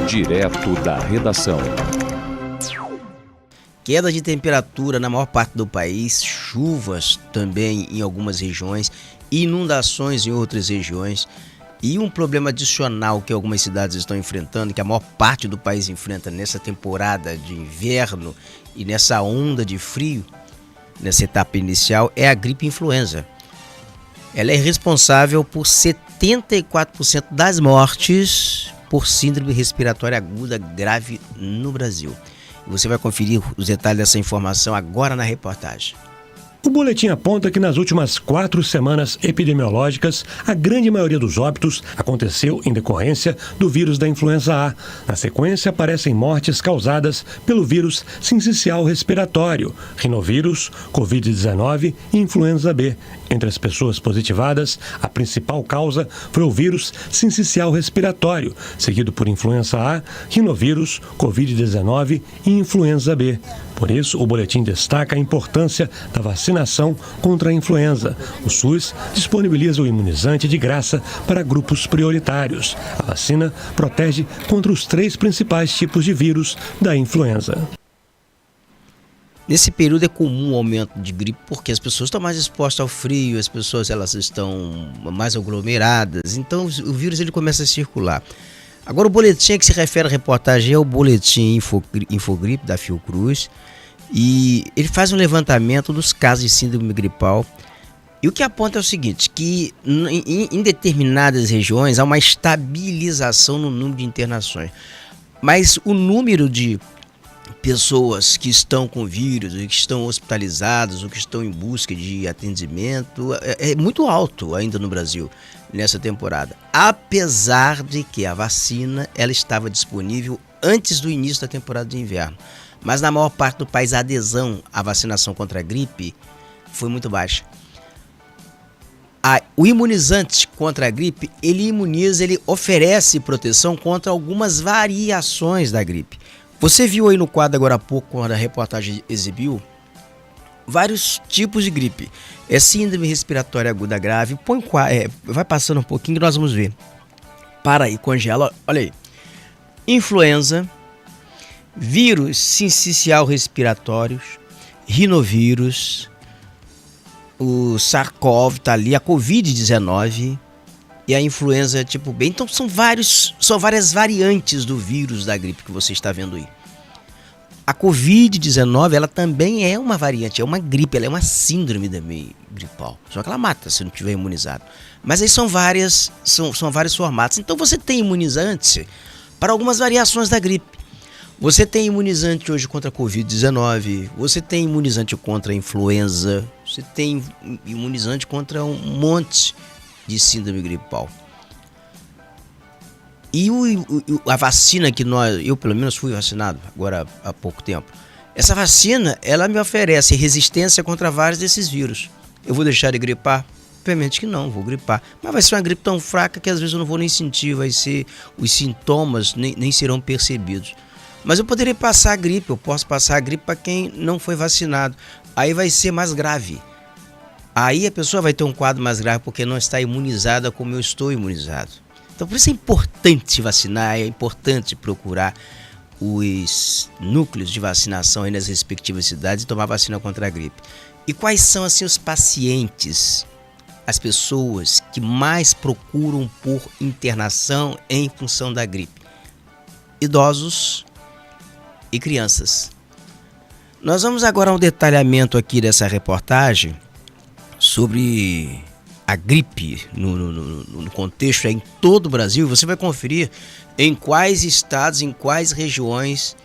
Direto da redação. Queda de temperatura na maior parte do país, chuvas também em algumas regiões, inundações em outras regiões e um problema adicional que algumas cidades estão enfrentando, que a maior parte do país enfrenta nessa temporada de inverno e nessa onda de frio, nessa etapa inicial, é a gripe influenza. Ela é responsável por 74% das mortes por síndrome respiratória aguda grave no Brasil. Você vai conferir os detalhes dessa informação agora na reportagem. O boletim aponta que nas últimas 4 semanas epidemiológicas, a grande maioria dos óbitos aconteceu em decorrência do vírus da influenza A. Na sequência, aparecem mortes causadas pelo vírus sincicial respiratório, rinovírus, Covid-19 e influenza B. Entre as pessoas positivadas, a principal causa foi o vírus sincicial respiratório, seguido por influenza A, rinovírus, Covid-19 e influenza B. Por isso, o boletim destaca a importância da vacinação contra a influenza. O SUS disponibiliza o imunizante de graça para grupos prioritários. A vacina protege contra os 3 principais tipos de vírus da influenza. Nesse período é comum o aumento de gripe porque as pessoas estão mais expostas ao frio, as pessoas elas estão mais aglomeradas, então o vírus ele começa a circular. Agora o boletim que se refere à reportagem é o boletim Infogripe da Fiocruz e ele faz um levantamento dos casos de síndrome gripal e o que aponta é o seguinte, que em determinadas regiões há uma estabilização no número de internações, mas o número de pessoas que estão com vírus, que estão hospitalizadas ou que estão em busca de atendimento é muito alto ainda no Brasil nessa temporada, apesar de que a vacina ela estava disponível antes do início da temporada de inverno, mas na maior parte do país a adesão à vacinação contra a gripe foi muito baixa. O imunizante contra a gripe, ele oferece proteção contra algumas variações da gripe. Você viu aí no quadro agora há pouco, quando a reportagem exibiu, vários tipos de gripe. É síndrome respiratória aguda grave, vai passando um pouquinho que nós vamos ver. Para aí, congela, olha aí. Influenza, vírus sincicial respiratórios, rinovírus, o SARS-CoV tá ali, a Covid-19 e a influenza tipo B. Então são várias variantes do vírus da gripe que você está vendo aí. A Covid-19 ela também é uma variante, é uma gripe, ela é uma síndrome também gripal. Só que ela mata se não tiver imunizado. Mas aí são vários formatos. Então você tem imunizante para algumas variações da gripe. Você tem imunizante hoje contra a Covid-19, você tem imunizante contra a influenza, você tem imunizante contra um monte de síndrome gripal. E a vacina que eu pelo menos fui vacinado agora há pouco tempo, essa vacina ela me oferece resistência contra vários desses vírus. Eu vou deixar de gripar? Obviamente que não, vou gripar. Mas vai ser uma gripe tão fraca que às vezes eu não vou nem sentir, os sintomas nem serão percebidos. Mas eu poderia passar a gripe, eu posso passar a gripe para quem não foi vacinado. Aí vai ser mais grave. Aí a pessoa vai ter um quadro mais grave porque não está imunizada como eu estou imunizado. Então por isso é importante vacinar, é importante procurar os núcleos de vacinação aí nas respectivas cidades e tomar vacina contra a gripe. E quais são assim os pacientes, as pessoas que mais procuram por internação em função da gripe? Idosos e crianças. Nós vamos agora a um detalhamento aqui dessa reportagem sobre a gripe no contexto em todo o Brasil. Você vai conferir em quais estados, em quais regiões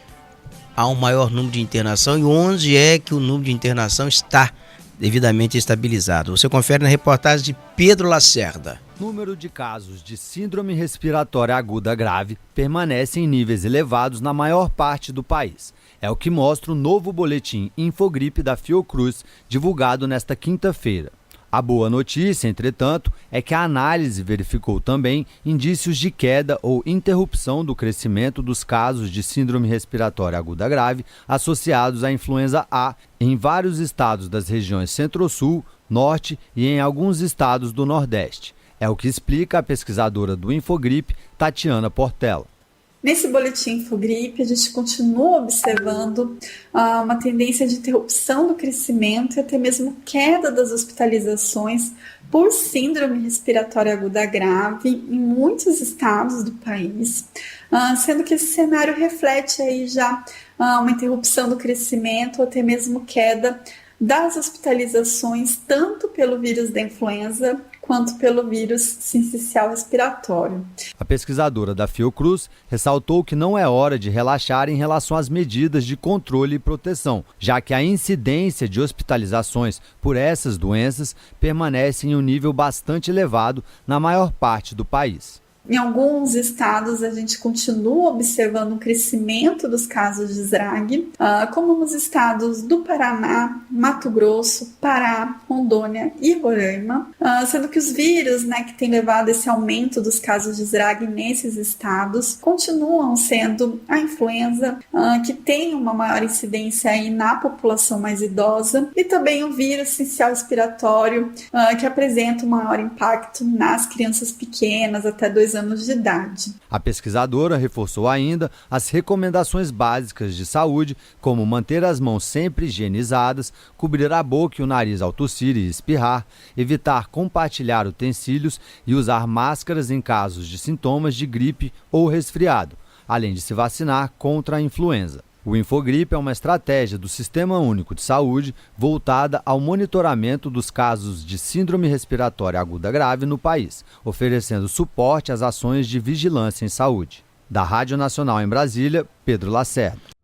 há um maior número de internação e onde é que o número de internação está devidamente estabilizado. Você confere na reportagem de Pedro Lacerda. O número de casos de síndrome respiratória aguda grave permanece em níveis elevados na maior parte do país. É o que mostra o novo boletim Infogripe da Fiocruz, divulgado nesta quinta-feira. A boa notícia, entretanto, é que a análise verificou também indícios de queda ou interrupção do crescimento dos casos de síndrome respiratória aguda grave associados à influenza A em vários estados das regiões Centro-Sul, Norte e em alguns estados do Nordeste. É o que explica a pesquisadora do Infogripe, Tatiana Portela. Nesse boletim Infogripe, a gente continua observando uma tendência de interrupção do crescimento e até mesmo queda das hospitalizações por síndrome respiratória aguda grave em muitos estados do país, sendo que esse cenário reflete aí já uma interrupção do crescimento ou até mesmo queda das hospitalizações tanto pelo vírus da influenza quanto pelo vírus sincicial respiratório. A pesquisadora da Fiocruz ressaltou que não é hora de relaxar em relação às medidas de controle e proteção, já que a incidência de hospitalizações por essas doenças permanece em um nível bastante elevado na maior parte do país. Em alguns estados, a gente continua observando um crescimento dos casos de SRAG, como nos estados do Paraná, Mato Grosso, Pará, Rondônia e Roraima, sendo que os vírus, que têm levado esse aumento dos casos de SRAG nesses estados continuam sendo a influenza, que tem uma maior incidência aí na população mais idosa, e também o vírus sincicial respiratório, que apresenta um maior impacto nas crianças pequenas até 2 anos de idade. A pesquisadora reforçou ainda as recomendações básicas de saúde, como manter as mãos sempre higienizadas, cobrir a boca e o nariz ao tossir e espirrar, evitar compartilhar utensílios e usar máscaras em casos de sintomas de gripe ou resfriado, além de se vacinar contra a influenza. O Infogripe é uma estratégia do Sistema Único de Saúde voltada ao monitoramento dos casos de síndrome respiratória aguda grave no país, oferecendo suporte às ações de vigilância em saúde. Da Rádio Nacional em Brasília, Pedro Lacerda.